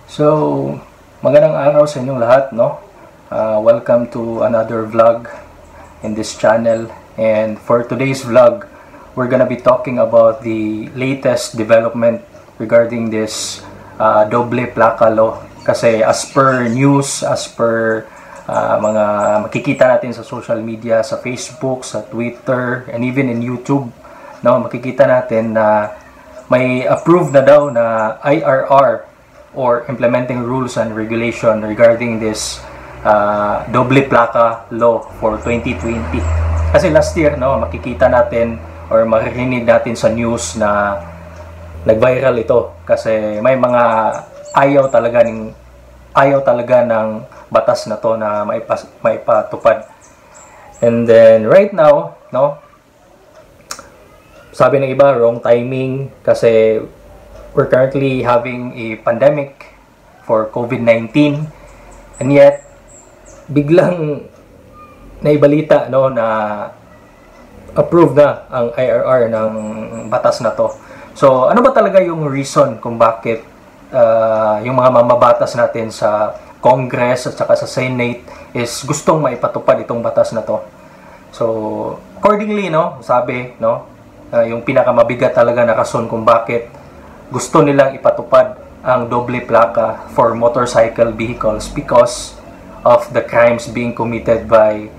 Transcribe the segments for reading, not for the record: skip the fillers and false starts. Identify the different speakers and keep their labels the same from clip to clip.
Speaker 1: So, magandang araw sa inyong lahat, no? Welcome to another vlog in this channel. And for today's vlog, we're gonna be talking about the latest development regarding this doble plaka law. Kasi as per news, as per mga makikita natin sa social media, sa Facebook, sa Twitter, and even in YouTube, no, makikita natin na may approved na daw na IRR or implementing rules and regulation regarding this doble plaka law for 2020. Kasi last year, no, makikita natin or maririnig natin sa news na nag-viral ito kasi may mga ayaw talaga ng batas na to na maipatupad. And then right now, no, sabi ng iba, wrong timing kasi we're currently having a pandemic for COVID-19, and yet biglang naibalita, no, na approved na ang IRR ng batas na to. So ano ba talaga yung reason kung bakit yung mga mamabatas natin sa Congress at saka sa Senate is gustong maipatupad itong batas na to? So accordingly, no, sabi, no, yung pinakamabigat talaga na rason kung bakit gusto nilang ipatupad ang doble plaka for motorcycle vehicles because of the crimes being committed by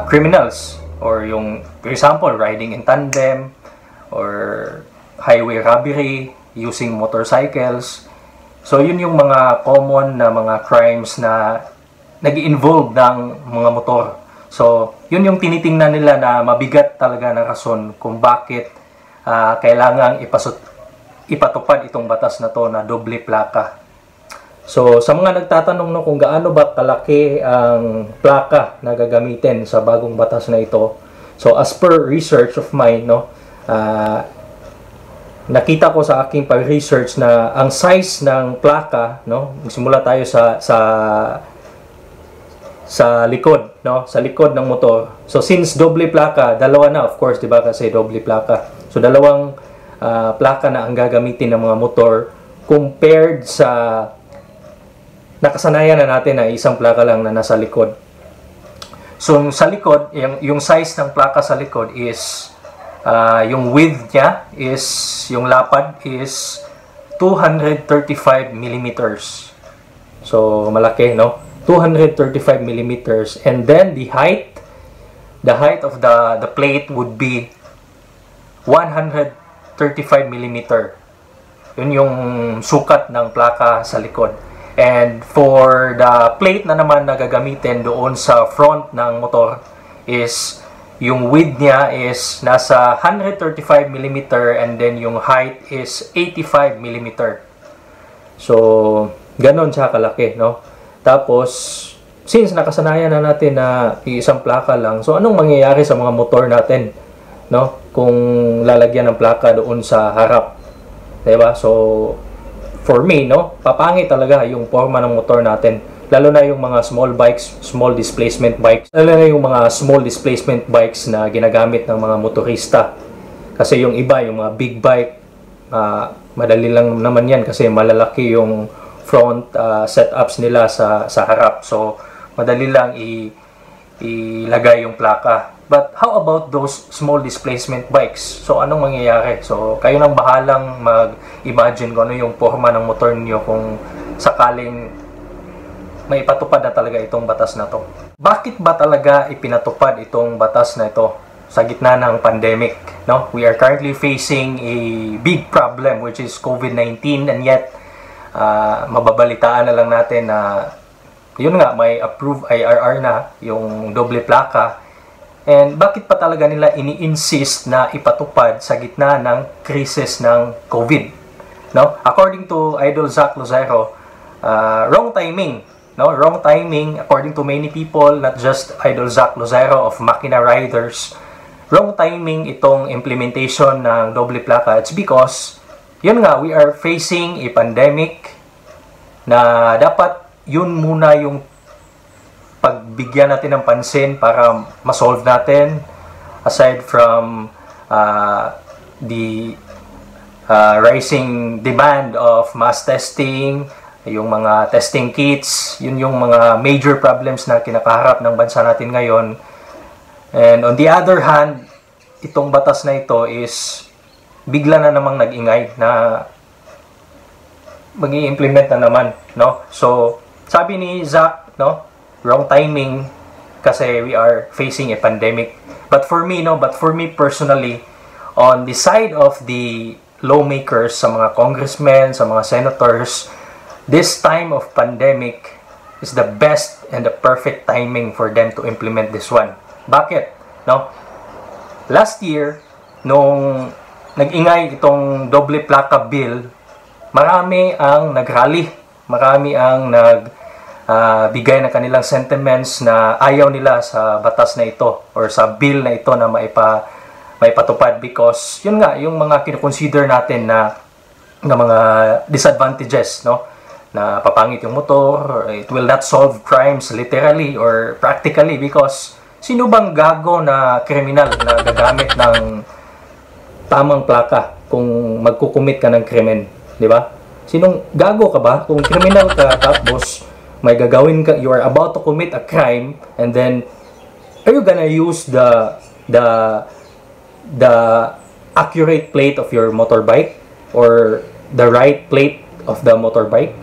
Speaker 1: criminals, or yung, for example, riding in tandem or highway robbery using motorcycles. So yun yung mga common na mga crimes na nag-involve ng mga motor. So yun yung tinitingnan nila na mabigat talaga na rason kung bakit kailangang ipatupad itong batas na to na doble plaka. So sa mga nagtatanong, no, kung gaano ba kalaki ang plaka na gagamitin sa bagong batas na ito. So as per research of mine, no, nakita ko sa aking pag-research na ang size ng plaka, no, magsimula tayo sa likod, no, sa likod ng motor. So since doble plaka, dalawa na, of course, 'di ba, kasi doble plaka. So dalawang plaka na ang gagamitin ng mga motor compared sa nakasanayan na natin na isang plaka lang na nasa likod. So sa likod, yung size ng plaka sa likod is yung width niya is, yung lapad is 235 millimeters. So malaki, no? 235 millimeters, and then the height of the plate would be 135 millimeter. Yun yung sukat ng plaka sa likod. And for the plate na naman na gagamitin doon sa front ng motor is, yung width niya is nasa 135 millimeter, and then yung height is 85 millimeter. So ganon siya kalaki, no? Tapos, since nakasanayan na natin na isang plaka lang, so anong mangyayari sa mga motor natin, no, kung lalagyan ng plaka doon sa harap? Diba? So, for me, no, papangit talaga yung forma ng motor natin. Lalo na yung mga small bikes, small displacement bikes. Lalo na yung mga small displacement bikes na ginagamit ng mga motorista. Kasi yung iba, yung mga big bike, madali lang naman yan kasi malalaki yung front setups nila sa harap. So madali lang ilagay yung plaka. But how about those small displacement bikes? So anong mangyayari? So kayo nang bahalang mag-imagine kung ano yung forma ng motor niyo kung sakaling may ipatupad na talaga itong batas na to. Bakit ba talaga ipinatupad itong batas na ito sa gitna ng pandemic? No? We are currently facing a big problem, which is COVID-19, and yet mababalitaan na lang natin na yun nga, may approved IRR na yung doble plaka. And bakit pa talaga nila ini-insist na ipatupad sa gitna ng krisis ng COVID? No? According to Idol Zack Lozero, wrong timing. No? Wrong timing according to many people, not just Idol Zack Lozero of Makina Riders. Wrong timing itong implementation ng doble plaka. It's because yun nga, we are facing a pandemic na dapat yun muna yung pagbigyan natin ng pansin para ma-solve natin, aside from the rising demand of mass testing, yung mga testing kits, yun yung mga major problems na kinakaharap ng bansa natin ngayon. And on the other hand, itong batas na ito is bigla na namang nag-ingay na mag-i-implement na naman, no? So, sabi ni Zach, no, wrong timing kasi we are facing a pandemic. But for me personally, on the side of the lawmakers, sa mga congressmen, sa mga senators, this time of pandemic is the best and the perfect timing for them to implement this one. Bakit? No? Last year, nung nag-ingay itong doble plaka bill, marami ang nag-rally, marami ang bigay ng kanilang sentiments na ayaw nila sa batas na ito or sa bill na ito na maipatupad because yun nga, yung mga kinoconsider natin na mga disadvantages, no? Na papangit yung motor, it will not solve crimes literally or practically because sino bang gago na kriminal na gagamit ng tamang plaka kung magkukumit ka ng krimen, di ba? Sinong gago ka ba kung kriminal ka tapos may gagawin ka, you are about to commit a crime and then are you gonna use the accurate plate of your motorbike or the right plate of the motorbike?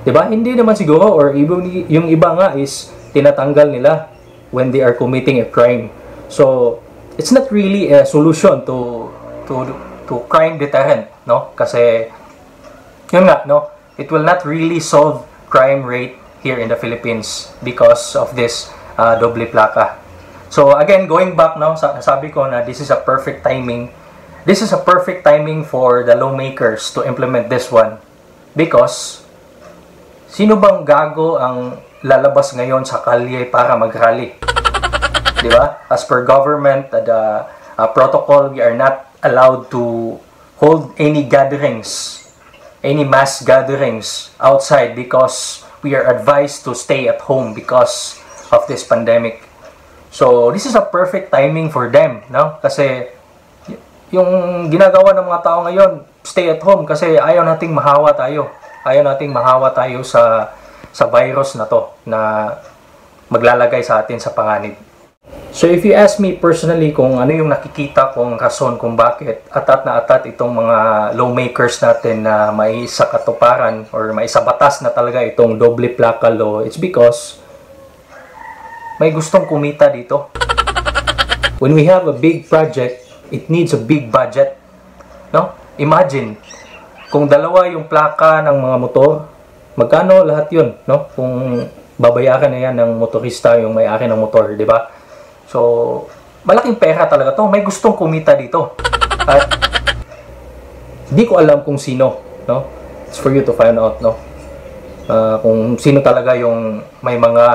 Speaker 1: Diba? Hindi naman siguro, or yung iba nga is tinatanggal nila when they are committing a crime. So, it's not really a solution to crime deterrent, no? Kasi, yun nga, no? It will not really solve crime rate here in the Philippines because of this doble plaka. So, again, going back, no? Sabi ko na this is a perfect timing. This is a perfect timing for the lawmakers to implement this one because sino bang gago ang lalabas ngayon sa kalye para mag-rally? Di ba? As per government, the protocol, we are not allowed to hold any gatherings, any mass gatherings outside because we are advised to stay at home because of this pandemic. So, this is a perfect timing for them, no? Kasi yung ginagawa ng mga tao ngayon, stay at home kasi ayaw nating mahawa tayo. Ayaw nating mahawa tayo sa virus na to na maglalagay sa atin sa panganib. So if you ask me personally kung ano yung nakikita kong rason kung bakit atat na atat itong mga lawmakers natin na may sa katuparan or may sa batas na talaga itong doble plaka law, it's because may gustong kumita dito. When we have a big project, it needs a big budget. No? Imagine kung dalawa yung plaka ng mga motor, magkano lahat yun, no? Kung babayaran na yan ng motorista, yung may-ari ng motor, di ba? So, malaking pera talaga to. May gustong kumita dito. At di ko alam kung sino, no? It's for you to find out, no? Kung sino talaga yung may mga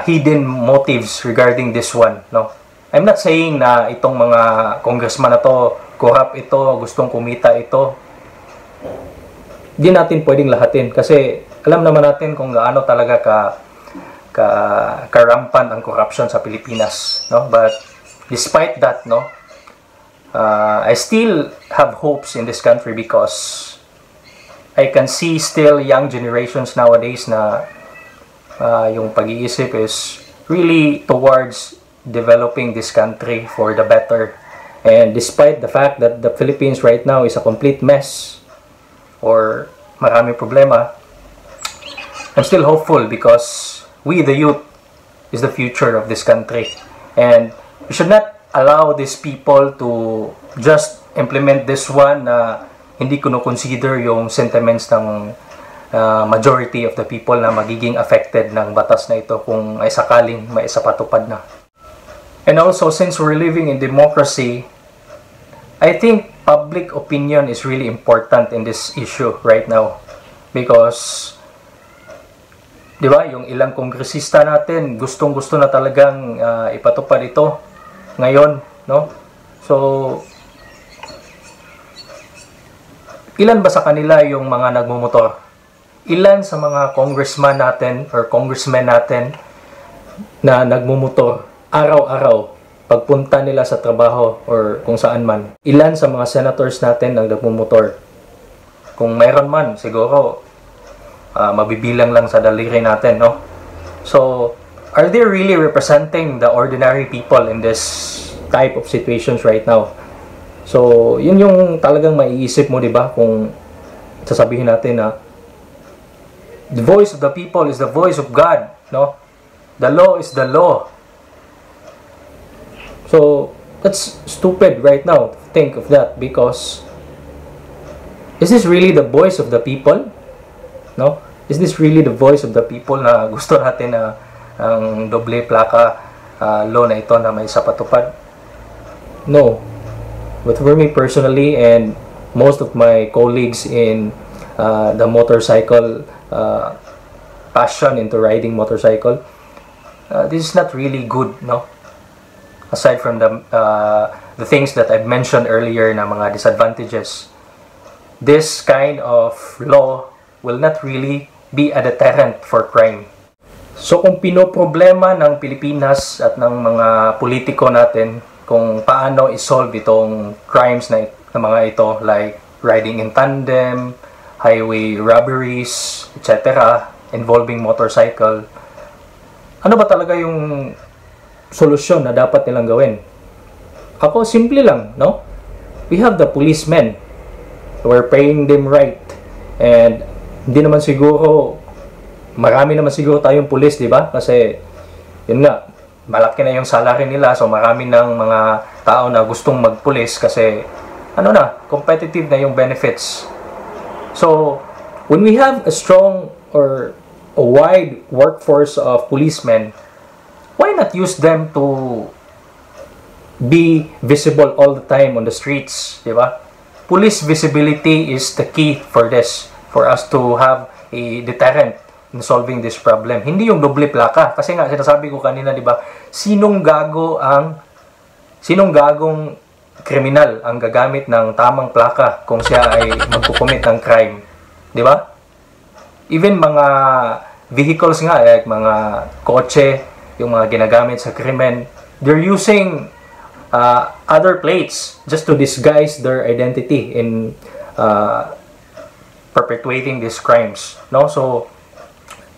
Speaker 1: hidden motives regarding this one, no? I'm not saying na itong mga congressman na to, corrupt ito, gustong kumita ito. Di natin pwedeng lahatin kasi alam naman natin kung gaano talaga karampant ang corruption sa Pilipinas, no? But despite that, no, I still have hopes in this country because I can see still young generations nowadays na yung pag-iisip is really towards developing this country for the better. And despite the fact that the Philippines right now is a complete mess or marami problema, I'm still hopeful because we, the youth, is the future of this country. And we should not allow these people to just implement this one na hindi consider yung sentiments ng majority of the people na magiging affected ng batas na ito kung ay sakaling may isapatupad na. And also, since we're living in democracy, I think public opinion is really important in this issue right now. Because, di ba, yung ilang kongresista natin, gustong-gusto na talagang ipatupad ito ngayon, no? So, ilan ba sa kanila yung mga nagmumotor? Ilan sa mga congressman natin or congressmen natin na nagmumotor araw-araw pagpunta nila sa trabaho or kung saan man? Ilan sa mga senators natin ang nagmumotor? Kung mayroon man, siguro mabibilang lang sa daliri natin, no? So, are they really representing the ordinary people in this type of situations right now? So, yun yung talagang maiisip mo, di ba? Kung sasabihin natin na the voice of the people is the voice of God, no? The law is the law. So, that's stupid right now to think of that, because is this really the voice of the people? No? Is this really the voice of the people na gusto natin na ang doble plaka law na ito na may sapatupad? No. But for me personally, and most of my colleagues in the motorcycle passion into riding motorcycle, this is not really good, no? Aside from the things that I've mentioned earlier na mga disadvantages, this kind of law will not really be a deterrent for crime. So kung pinoproblema ng Pilipinas at ng mga politiko natin kung paano isolve itong crimes na mga ito, like riding in tandem, highway robberies, etc., involving motorcycle, ano ba talaga yung solusyon na dapat nilang gawin? Ako, simple lang, no? We have the policemen. We're paying them right. And hindi naman siguro, marami naman siguro tayong pulis, di ba? Kasi, yun nga, malaki na yung salary nila, so marami ng mga tao na gustong magpulis kasi, ano na, competitive na yung benefits. So, when we have a strong or a wide workforce of policemen, why not use them to be visible all the time on the streets, di ba? Police visibility is the key for this, for us to have a deterrent in solving this problem. Hindi yung doble plaka. Kasi nga, sinasabi ko kanina, di ba, sinong gagong kriminal ang gagamit ng tamang plaka kung siya ay magkukumit ng crime? Di ba? Even mga vehicles nga, like mga kotse, yung mga ginagamit sa krimen, they're using other plates just to disguise their identity in perpetuating these crimes, no? So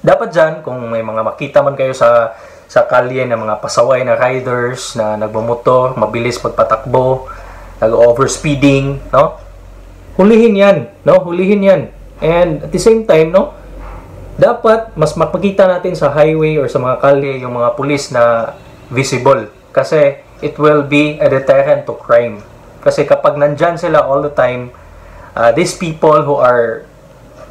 Speaker 1: dapat dyan, kung may mga makita man kayo sa kalye ng mga pasaway na riders na nagmamotor, mabilis pagpatakbo, nag-overspeeding, no? Hulihin yan, no? Hulihin yan. And at the same time, no? Dapat mas makikita natin sa highway or sa mga kalye yung mga pulis na visible. Kasi it will be a deterrent to crime. Kasi kapag nandyan sila all the time, these people who are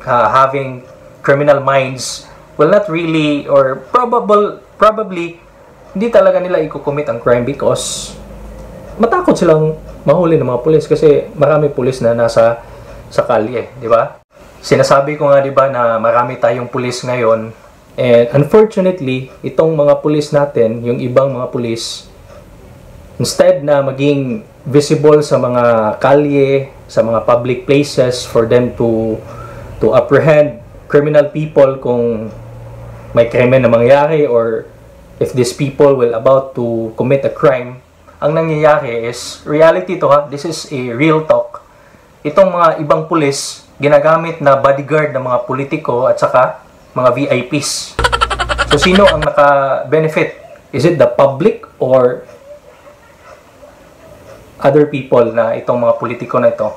Speaker 1: having criminal minds will not really, or probably hindi talaga nila i-commit ang crime because matakot silang mahuli ng mga pulis kasi marami pulis na nasa kalye, di ba? Sinasabi ko nga, di ba, na marami tayong pulis ngayon, and unfortunately, itong mga pulis natin, yung ibang mga pulis, instead na maging visible sa mga kalye, sa mga public places for them to apprehend criminal people kung may krimen na mangyari or if these people will about to commit a crime, ang nangyayari is, reality to ha, this is a real talk. Itong mga ibang pulis, ginagamit na bodyguard ng mga politiko at saka mga VIPs. So, sino ang naka-benefit? Is it the public or other people na itong mga politiko na ito?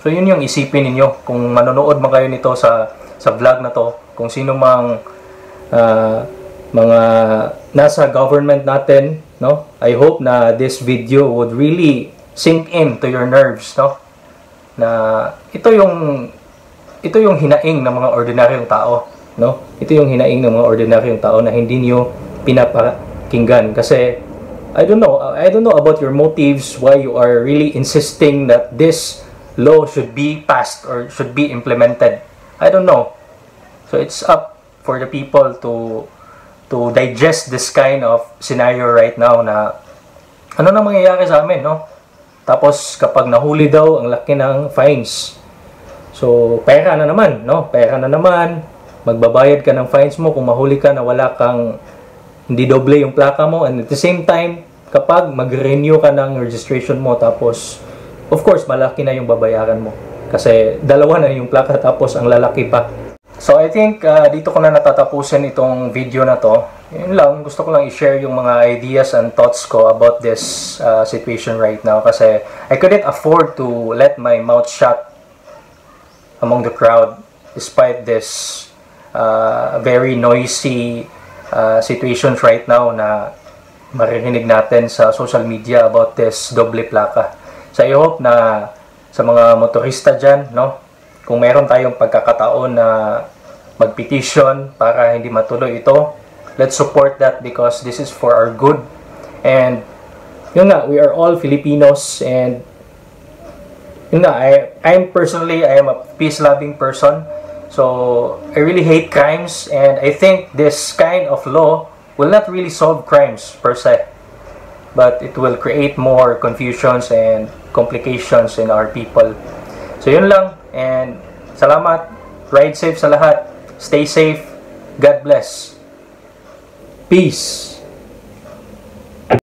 Speaker 1: So, yun yung isipin ninyo. Kung manonood mo kayo nito sa vlog na to, kung sino mang mga nasa government natin, no? I hope na this video would really sink in to your nerves, no? Na ito yung hinaing ng mga ordinaryong tao, no? Ito yung hinaing ng mga ordinaryong tao na hindi niyo pinapakinggan kasi I don't know about your motives, why you are really insisting that this law should be passed or should be implemented. I don't know. So it's up for the people to digest this kind of scenario right now na ano na mangyayari sa amin, no? Tapos kapag nahuli daw, ang laki ng fines. So pera na naman, no? Pera na naman. Magbabayad ka ng fines mo kung mahuli ka na wala kang, hindi doble yung plaka mo, and at the same time, kapag mag-renew ka ng registration mo, tapos of course malaki na yung babayaran mo kasi dalawa na yung plaka tapos ang lalaki pa. So I think dito ko na natatapusin itong video na to. Yun lang, gusto ko lang i-share yung mga ideas and thoughts ko about this situation right now, kasi I couldn't afford to let my mouth shut among the crowd despite this very noisy situations right now na maririnig natin sa social media about this doble plaka. So I hope na sa mga motorista dyan, no, kung meron tayong pagkakataon na mag-petition para hindi matuloy ito, let's support that because this is for our good. And yun nga, we are all Filipinos, and yun nga, I am a peace-loving person. So I really hate crimes, and I think this kind of law will not really solve crimes per se, but it will create more confusions and complications in our people. So yun lang, and salamat. Ride safe sa lahat. Stay safe. God bless. Peace.